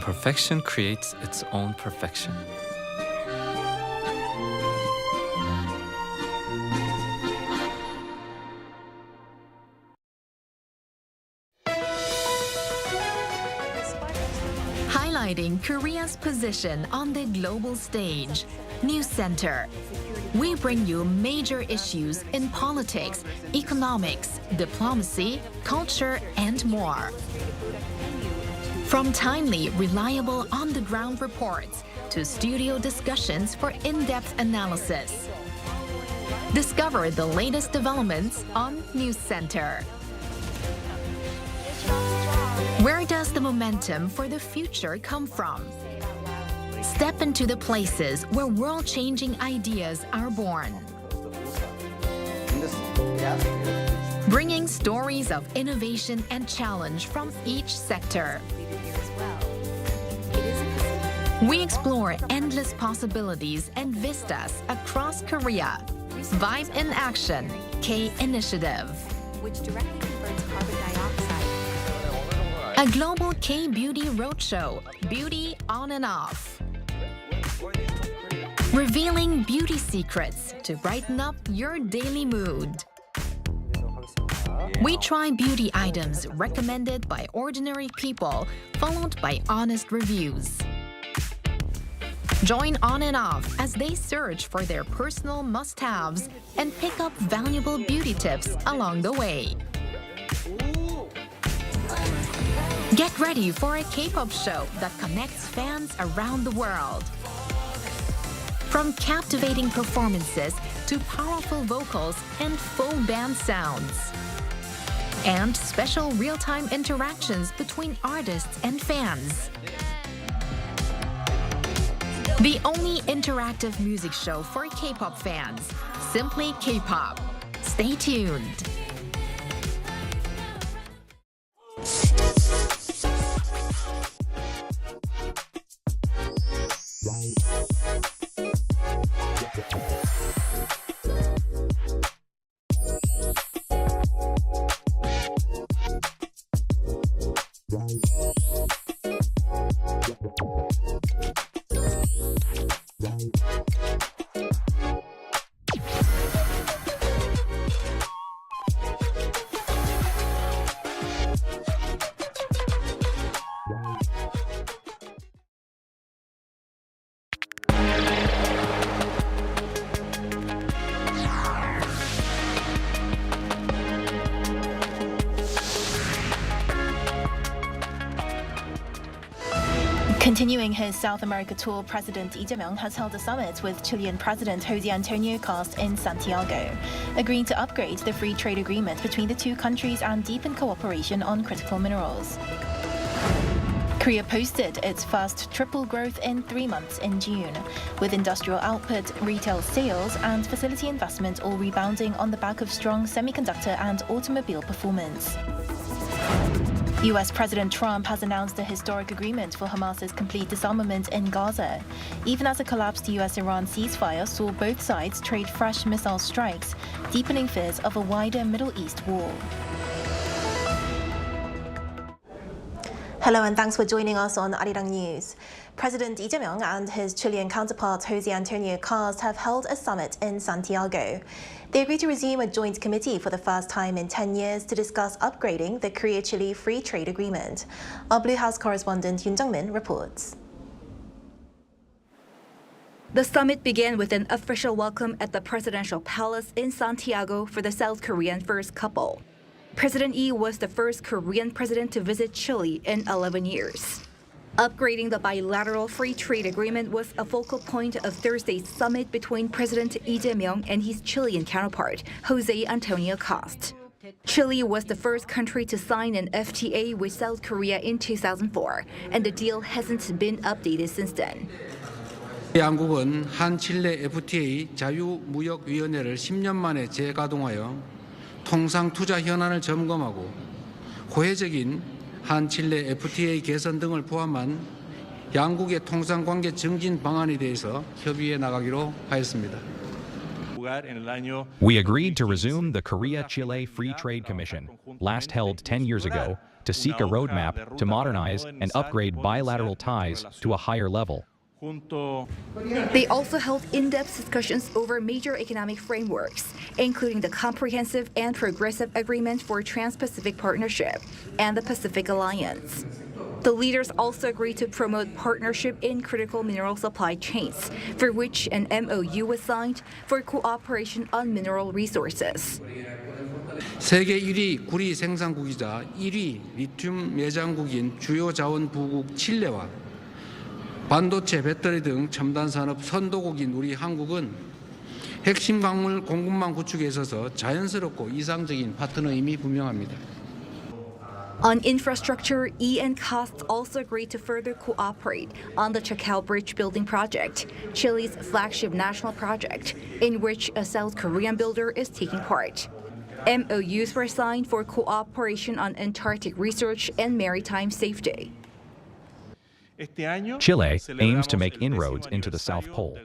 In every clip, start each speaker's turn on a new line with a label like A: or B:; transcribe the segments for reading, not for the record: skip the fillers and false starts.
A: Imperfection creates its own perfection.
B: Highlighting Korea's position on the global stage, News Center. We bring you major issues in politics, economics, diplomacy, culture, and more. From timely, reliable on-the-ground reports to studio discussions for in-depth analysis. Discover the latest developments on News Center. Where does the momentum for the future come from? Step into the places where world-changing ideas are born. Bringing stories of innovation and challenge from each sector. We explore endless possibilities and vistas across Korea. Vibe in Action, K Initiative.
C: Which directly converts carbon dioxide.
B: A global K-beauty roadshow, Beauty On and Off. Revealing beauty secrets to brighten up your daily mood. We try beauty items recommended by ordinary people, followed by honest reviews. Join On and Off as they search for their personal must-haves and pick up valuable beauty tips along the way. Get ready for a K-pop show that connects fans around the world. From captivating performances to powerful vocals and full band sounds. And special real-time interactions between artists and fans. The only interactive music show for K-pop fans, Simply K-pop. Stay tuned.
D: Continuing his South America tour, President Lee Jae-myung has held a summit with Chilean President José Antonio Kast in Santiago, agreeing to upgrade the free trade agreement between the two countries and deepen cooperation on critical minerals. Korea posted its first triple growth in 3 months in June, with industrial output, retail sales, and facility investment all rebounding on the back of strong semiconductor and automobile performance. US President Trump has announced a historic agreement for Hamas's complete disarmament in Gaza, even as a collapsed US-Iran ceasefire saw both sides trade fresh missile strikes, deepening fears of a wider Middle East war. Hello and thanks for joining us on Arirang News. President Lee Jae-myung and his Chilean counterpart José Antonio Kast have held a summit in Santiago. They agreed to resume a joint committee for the first time in 10 years to discuss upgrading the Korea-Chile Free Trade Agreement. Our Blue House correspondent Yoon Jung-min reports.
E: The summit began with an official welcome at the presidential palace in Santiago for the South Korean first couple. President Lee was the first Korean president to visit Chile in 11 years. Upgrading the bilateral free trade agreement was a focal point of Thursday's summit between President Lee Jae-myung and his Chilean counterpart, José Antonio Kast. Chile was the first country to sign an FTA with South Korea in 2004, and the deal hasn't been updated since then.
F: 양국은 한칠레 FTA 자유무역위원회를 10년 만에 재가동하여 통상 투자 현안을 점검하고 호혜적인 한칠레 FTA 개선 등을 포함한 양국의 통상관계 증진 방안에 대해서 협의해 나가기로 하였습니다.
G: We agreed to resume the Korea-Chile Free Trade Commission, last held 10 years ago, to seek a roadmap to modernize and upgrade bilateral ties to a higher level.
E: They also held in-depth discussions over major economic frameworks, including the Comprehensive and Progressive Agreement for Trans-Pacific Partnership and the Pacific Alliance. The leaders also agreed to promote partnership in critical mineral supply chains, for which an MOU was signed for cooperation on mineral resources.
F: 세계 1위 구리 생산국이자 1위 리튬 매장국인 주요 자원 부국 칠레와 반도체, 배터리 등 첨단 산업 선도국인 우리 한국은 핵심 광물 공급망 구축에 있어서 자연스럽고 이상적인 파트너임이 분명합니다.
E: On infrastructure, E and Kast also agreed to further cooperate on the Chacao Bridge building project, Chile's flagship national project, in which a South Korean builder is taking part. MOUs were signed for cooperation on Antarctic research and maritime safety.
G: Chile aims to make inroads into the South Pole.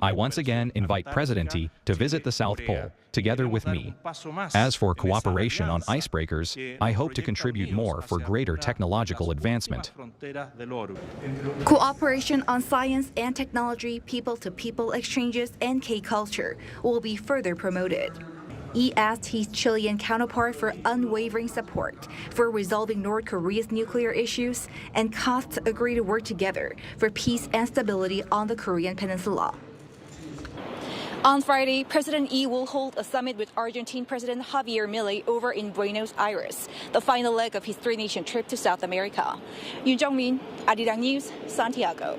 G: I once again invite President Yi to visit the South Pole, together with me. As for cooperation on icebreakers, I hope to contribute more for greater technological advancement.
E: Cooperation on science and technology, people-to-people exchanges, and K-culture will be further promoted. Yi asked his Chilean counterpart for unwavering support for resolving North Korea's nuclear issues, and Kast agreed to work together for peace and stability on the Korean peninsula. On Friday, President Yi will hold a summit with Argentine President Javier Milei over in Buenos Aires, the final leg of his three-nation trip to South America. Yoon Jung-min, Arirang News, Santiago.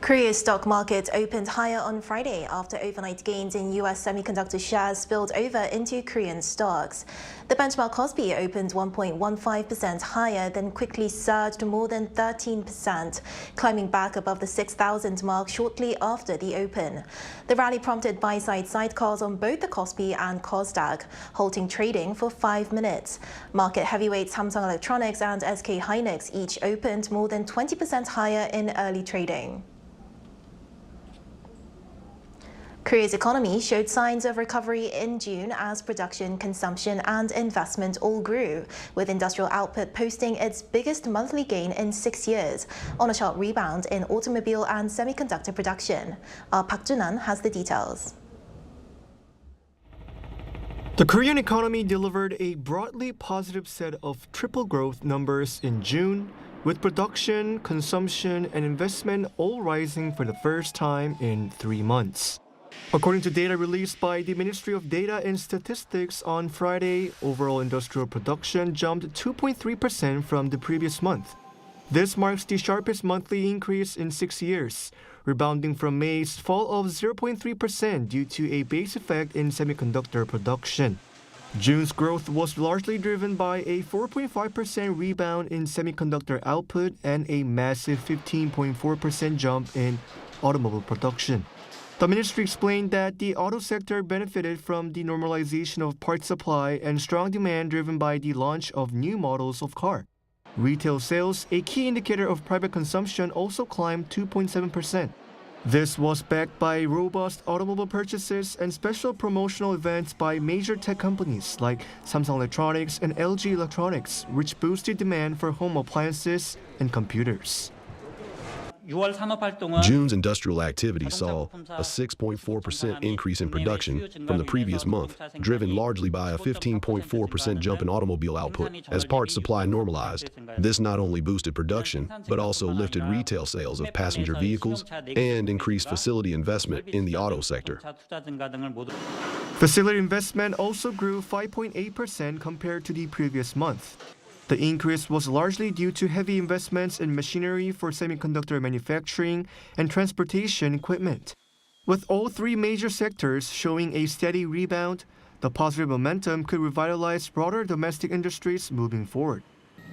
D: Korea's stock market opened higher on Friday after overnight gains in U.S. semiconductor shares spilled over into Korean stocks. The benchmark KOSPI opened 1.15% higher, then quickly surged more than 13%, climbing back above the 6,000 mark shortly after the open. The rally prompted buy-side sidecars on both the KOSPI and KOSDAQ, halting trading for 5 minutes. Market heavyweights Samsung Electronics and SK Hynix each opened more than 20% higher in early trading. Korea's economy showed signs of recovery in June as production, consumption and investment all grew, with industrial output posting its biggest monthly gain in 6 years, on a sharp rebound in automobile and semiconductor production. Our Park Jun-an has the details.
H: The Korean economy delivered a broadly positive set of triple growth numbers in June, with production, consumption and investment all rising for the first time in 3 months. According to data released by the Ministry of Data and Statistics on Friday, overall industrial production jumped 2.3% from the previous month. This marks the sharpest monthly increase in 6 years, rebounding from May's fall of 0.3% due to a base effect in semiconductor production. June's growth was largely driven by a 4.5% rebound in semiconductor output and a massive 15.4% jump in automobile production. The ministry explained that the auto sector benefited from the normalization of parts supply and strong demand driven by the launch of new models of car. Retail sales, a key indicator of private consumption, also climbed 2.7%. This was backed by robust automobile purchases and special promotional events by major tech companies like Samsung Electronics and LG Electronics, which boosted demand for home appliances and computers.
I: June's industrial activity saw a 6.4% increase in production from the previous month, driven largely by a 15.4% jump in automobile output as parts supply normalized. This not only boosted production, but also lifted retail sales of passenger vehicles and increased facility investment in the auto sector.
H: Facility investment also grew 5.8% compared to the previous month. The increase was largely due to heavy investments in machinery for semiconductor manufacturing and transportation equipment. With all three major sectors showing a steady rebound, the positive momentum could revitalize broader domestic industries moving forward.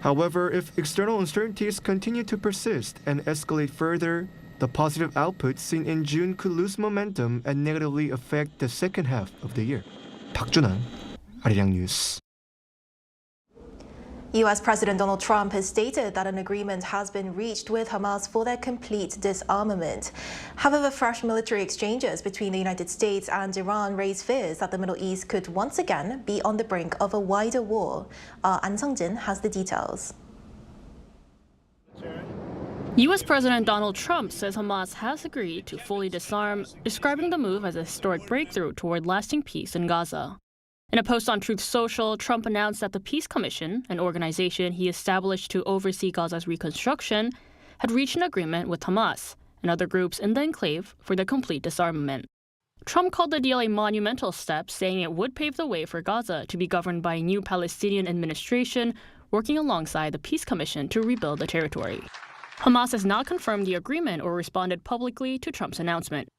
H: However, if external uncertainties continue to persist and escalate further, the positive output seen in June could lose momentum and negatively affect the second half of the year. Park Jun-an, Arirang News.
D: US President Donald Trump has stated that an agreement has been reached with Hamas for their complete disarmament. However, fresh military exchanges between the United States and Iran raise fears that the Middle East could once again be on the brink of a wider war. An Sung-jin has the details.
J: U.S. President Donald Trump says Hamas has agreed to fully disarm, describing the move as a historic breakthrough toward lasting peace in Gaza. In a post on Truth Social, Trump announced that the Peace Commission, an organization he established to oversee Gaza's reconstruction, had reached an agreement with Hamas and other groups in the enclave for the complete disarmament. Trump called the deal a monumental step, saying it would pave the way for Gaza to be governed by a new Palestinian administration working alongside the Peace Commission to rebuild the territory. Hamas has not confirmed the agreement or responded publicly to Trump's announcement.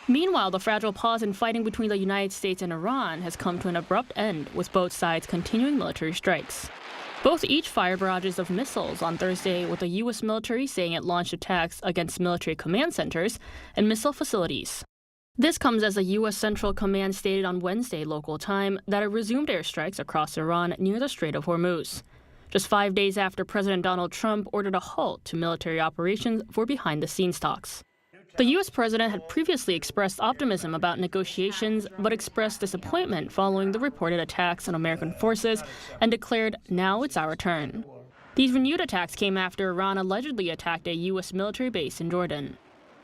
J: Meanwhile, the fragile pause in fighting between the United States and Iran has come to an abrupt end, with both sides continuing military strikes. Both each fired barrages of missiles on Thursday, with the U.S. military saying it launched attacks against military command centers and missile facilities. This comes as the U.S. Central Command stated on Wednesday local time that it resumed airstrikes across Iran near the Strait of Hormuz, just 5 days after President Donald Trump ordered a halt to military operations for behind-the-scenes talks. The U.S. president had previously expressed optimism about negotiations, but expressed disappointment following the reported attacks on American forces and declared, "Now it's our turn." These renewed attacks came after Iran allegedly attacked a U.S. military base in Jordan.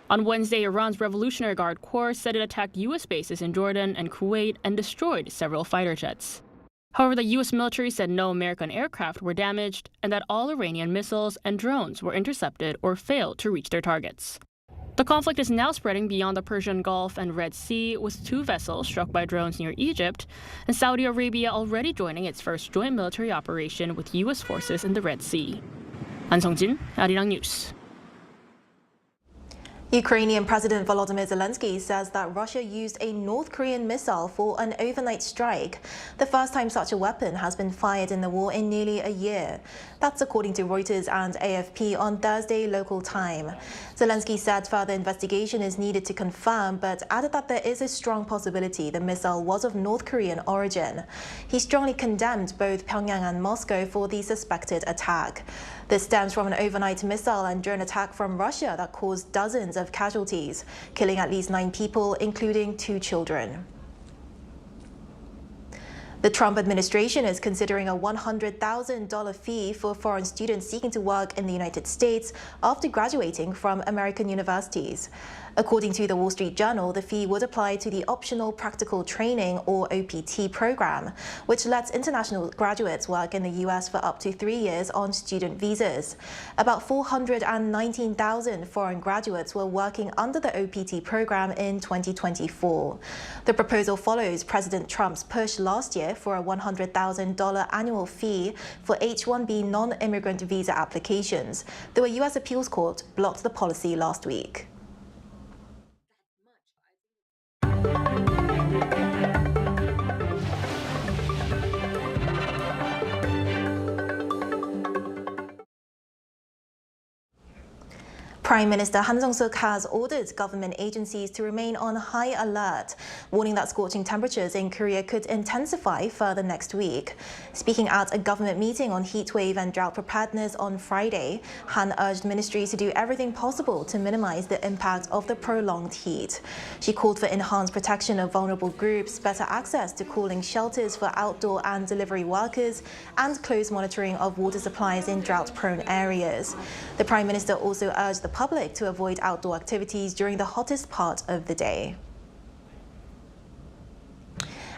J: On Wednesday, Iran's Revolutionary Guard Corps said it attacked U.S. bases in Jordan and Kuwait and destroyed several fighter jets. However, the U.S. military said no American aircraft were damaged and that all Iranian missiles and drones were intercepted or failed to reach their targets. The conflict is now spreading beyond the Persian Gulf and Red Sea, with 2 vessels struck by drones near Egypt, and Saudi Arabia already joining its first joint military operation with U.S. forces in the Red Sea. An Sung-jin, Arirang News.
D: Ukrainian President Volodymyr Zelenskyy says that Russia used a North Korean missile for an overnight strike, the first time such a weapon has been fired in the war in nearly a year. That's according to Reuters and AFP on Thursday local time. Zelenskyy said further investigation is needed to confirm, but added that there is a strong possibility the missile was of North Korean origin. He strongly condemned both Pyongyang and Moscow for the suspected attack. This stems from an overnight missile and drone attack from Russia that caused dozens of casualties, killing at least 9 people, including 2 children. The Trump administration is considering a $100,000 fee for foreign students seeking to work in the United States after graduating from American universities. According to the Wall Street Journal, the fee would apply to the Optional Practical Training, or OPT, program, which lets international graduates work in the U.S. for up to 3 years on student visas. About 419,000 foreign graduates were working under the OPT program in 2024. The proposal follows President Trump's push last year for a $100,000 annual fee for H-1B non-immigrant visa applications, though a U.S. appeals court blocked the policy last week. Prime Minister Han Sung-suk has ordered government agencies to remain on high alert, warning that scorching temperatures in Korea could intensify further next week. Speaking at a government meeting on heatwave and drought preparedness on Friday, Han urged ministries to do everything possible to minimize the impact of the prolonged heat. She called for enhanced protection of vulnerable groups, better access to cooling shelters for outdoor and delivery workers, and close monitoring of water supplies in drought-prone areas. The Prime Minister also urged the public to avoid outdoor activities during the hottest part of the day.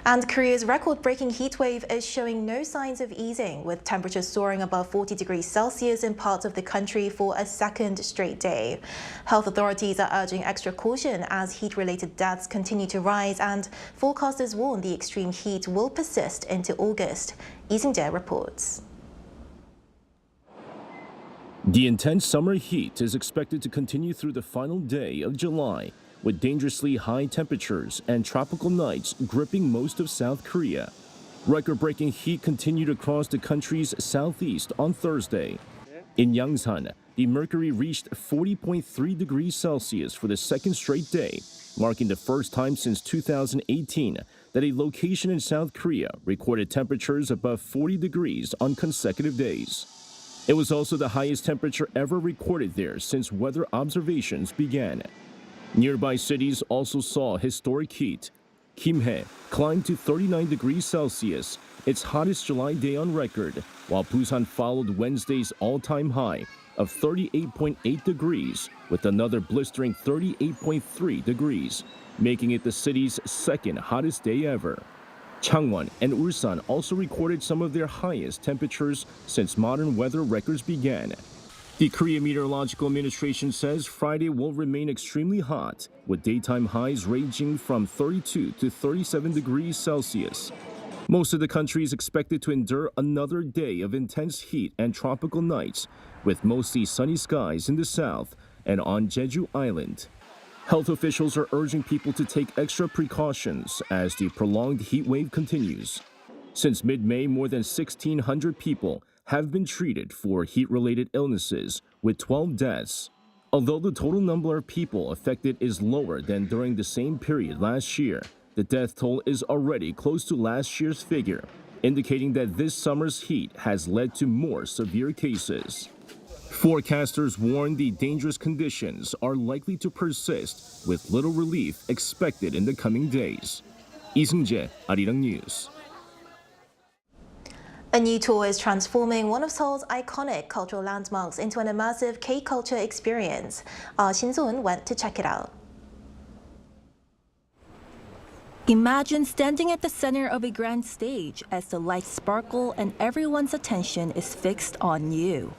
D: And Korea's record-breaking heatwave is showing no signs of easing, with temperatures soaring above 40 degrees Celsius in parts of the country for a second straight day. Health authorities are urging extra caution as heat-related deaths continue to rise, and forecasters warn the extreme heat will persist into August. Lee Seung-jae reports.
K: The intense summer heat is expected to continue through the final day of July, with dangerously high temperatures and tropical nights gripping most of South Korea. Record-breaking heat continued across the country's southeast on Thursday. In Yangsan, the mercury reached 40.3 degrees Celsius for the second straight day, marking the first time since 2018 that a location in South Korea recorded temperatures above 40 degrees on consecutive days. It was also the highest temperature ever recorded there since weather observations began. Nearby cities also saw historic heat. Kimhae climbed to 39 degrees Celsius, its hottest July day on record, while Busan followed Wednesday's all-time high of 38.8 degrees with another blistering 38.3 degrees, making it the city's second hottest day ever. Changwon and Ulsan also recorded some of their highest temperatures since modern weather records began. The Korea Meteorological Administration says Friday will remain extremely hot, with daytime highs ranging from 32 to 37 degrees Celsius. Most of the country is expected to endure another day of intense heat and tropical nights, with mostly sunny skies in the south and on Jeju Island. Health officials are urging people to take extra precautions as the prolonged heat wave continues. Since mid-May, more than 1,600 people have been treated for heat-related illnesses, with 12 deaths. Although the total number of people affected is lower than during the same period last year, the death toll is already close to last year's figure, indicating that this summer's heat has led to more severe cases. Forecasters warn the dangerous conditions are likely to persist, with little relief expected in the coming days. Lee Seung-jae, Arirang News.
D: A new tour is transforming one of Seoul's iconic cultural landmarks into an immersive K-culture experience. Shin So-eun went to check it out. Imagine standing at the center of a grand stage as the lights sparkle and everyone's attention is fixed on you.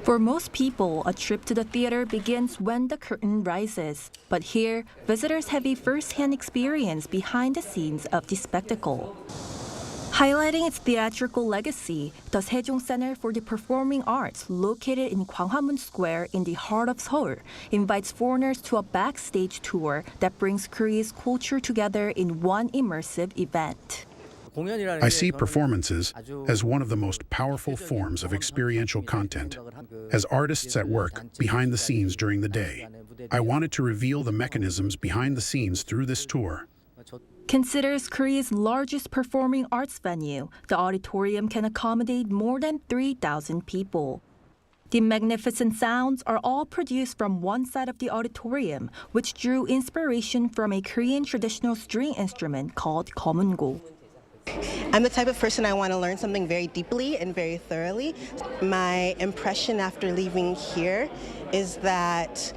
D: For most people, a trip to the theater begins when the curtain rises. But here, visitors have a first-hand experience behind the scenes of the spectacle. Highlighting its theatrical legacy, the Sejong Center for the Performing Arts, located in Gwanghwamun Square in the heart of Seoul, invites foreigners to a backstage tour that brings Korea's culture together in one immersive event.
L: I see performances as one of the most powerful forms of experiential content. As artists at work behind the scenes during the day, I wanted to reveal the mechanisms behind the scenes through this tour.
D: Considers Korea's largest performing arts venue, the auditorium can accommodate more than 3,000 people. The magnificent sounds are all produced from one side of the auditorium, which drew inspiration from a Korean traditional string instrument called 거문고.
M: I'm the type of person I want to learn something very deeply and very thoroughly. My impression after leaving here is that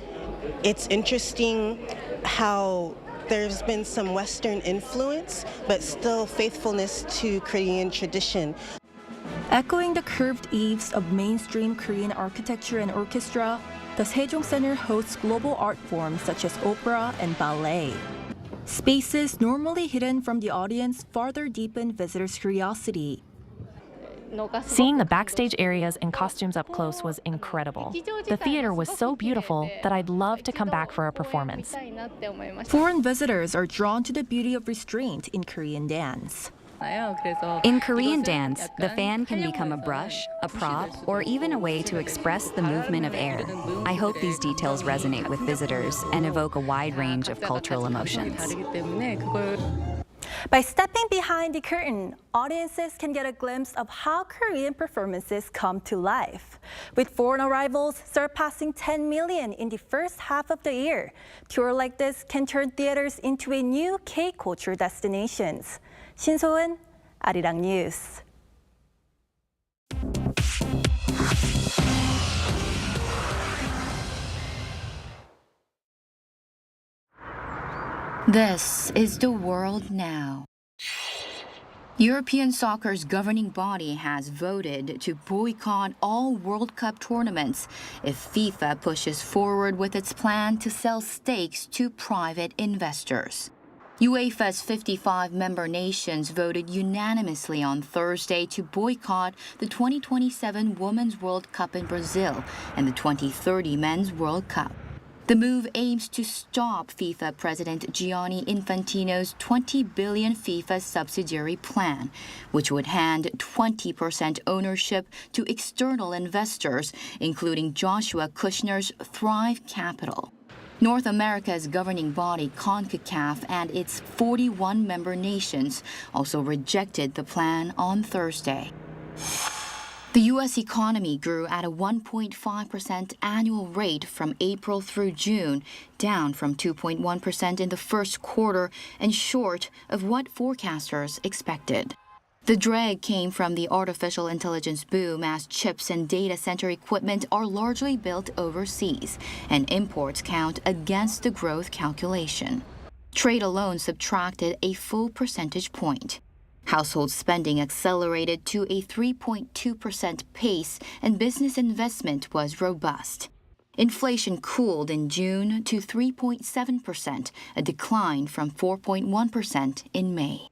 M: it's interesting how there's been some Western influence, but still faithfulness to Korean tradition.
D: Echoing the curved eaves of mainstream Korean architecture and orchestra, the Sejong Center hosts global art forms such as opera and ballet. Spaces normally hidden from the audience farther deepen visitors' curiosity.
N: Seeing the backstage areas and costumes up close was incredible. The theater was so beautiful that I'd love to come back for a performance.
D: Foreign visitors are drawn to the beauty of restraint in Korean dance.
O: In Korean dance, the fan can become a brush, a prop, or even a way to express the movement of air. I hope these details resonate with visitors and evoke a wide range of cultural emotions.
D: By stepping behind the curtain, audiences can get a glimpse of how Korean performances come to life. With foreign arrivals surpassing 10 million in the first half of the year, tours like this can turn theaters into a new K-culture destinations. Shin So-eun, Arirang News.
P: This is the world now. European soccer's governing body has voted to boycott all World Cup tournaments if FIFA pushes forward with its plan to sell stakes to private investors. UEFA's 55 member nations voted unanimously on Thursday to boycott the 2027 Women's World Cup in Brazil and the 2030 Men's World Cup. The move aims to stop FIFA President Gianni Infantino's $20 billion FIFA subsidiary plan, which would hand 20% ownership to external investors, including Joshua Kushner's Thrive Capital. North America's governing body, CONCACAF, and its 41 member nations also rejected the plan on Thursday. The U.S. economy grew at a 1.5% annual rate from April through June, down from 2.1% in the first quarter and short of what forecasters expected. The drag came from the artificial intelligence boom as chips and data center equipment are largely built overseas, and imports count against the growth calculation. Trade alone subtracted a full percentage point. Household spending accelerated to a 3.2% pace, and business investment was robust. Inflation cooled in June to 3.7%, a decline from 4.1% in May.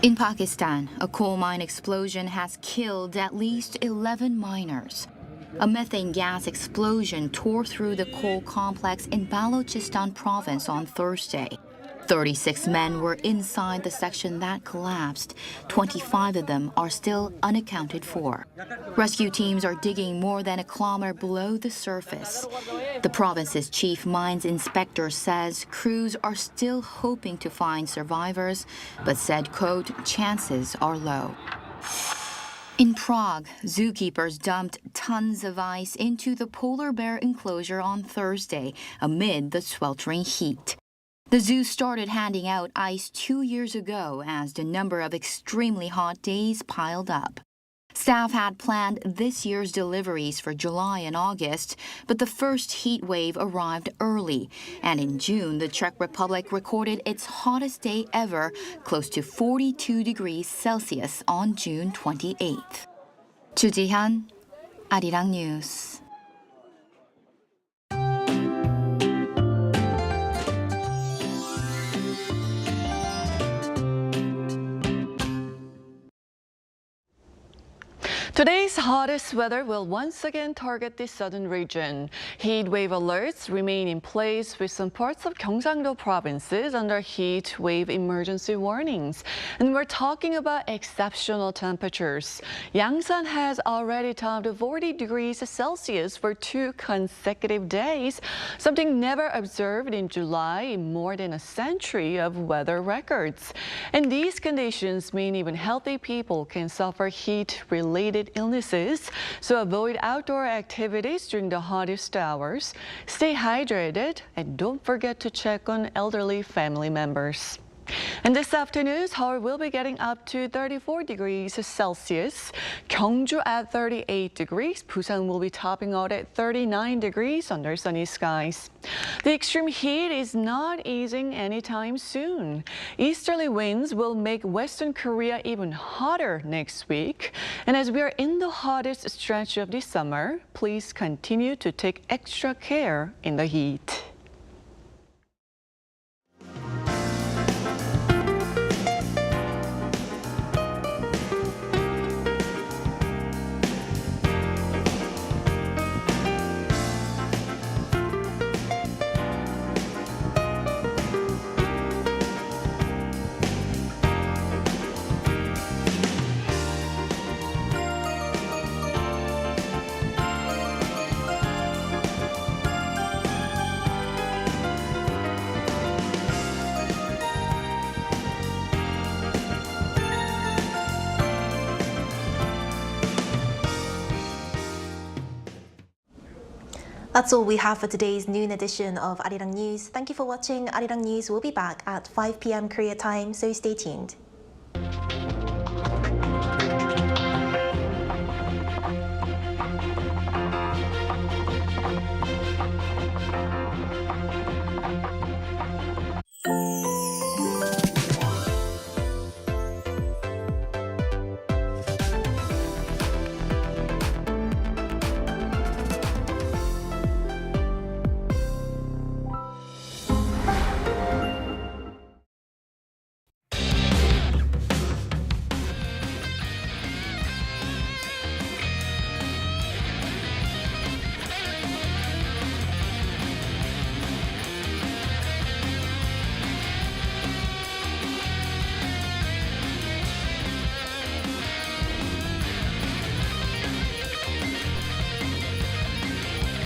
P: In Pakistan, a coal mine explosion has killed at least 11 miners. A methane gas explosion tore through the coal complex in Balochistan province on Thursday. 36 men were inside the section that collapsed. 25 of them are still unaccounted for. Rescue teams are digging more than a kilometer below the surface. The province's chief mines inspector says crews are still hoping to find survivors, but said, quote, chances are low. In Prague, zookeepers dumped tons of ice into the polar bear enclosure on Thursday amid the sweltering heat. The zoo started handing out ice 2 years ago as the number of extremely hot days piled up. Staff had planned this year's deliveries for July and August, but the first heat wave arrived early, and in June, the Czech Republic recorded its hottest day ever, close to 42 degrees Celsius on June 28th. Chu Ji-hyun, Arirang News.
Q: Today's hottest weather will once again target the southern region. Heat wave alerts remain in place with some parts of Gyeongsang-do provinces under heat wave emergency warnings. And we're talking about exceptional temperatures. Yangsan has already topped 40 degrees Celsius for 2 consecutive days, something never observed in July in more than a century of weather records. And these conditions mean even healthy people can suffer heat-related illnesses, so avoid outdoor activities during the hottest hours. Stay hydrated and don't forget to check on elderly family members. And this afternoon, Seoul will be getting up to 34 degrees Celsius. Gyeongju at 38 degrees. Busan will be topping out at 39 degrees under sunny skies. The extreme heat is not easing anytime soon. Easterly winds will make Western Korea even hotter next week. And as we are in the hottest stretch of the summer, please continue to take extra care in the heat.
R: That's all we have for today's noon edition of Arirang News. Thank you for watching. Arirang News will be back at 5 p.m. Korea time, so stay tuned.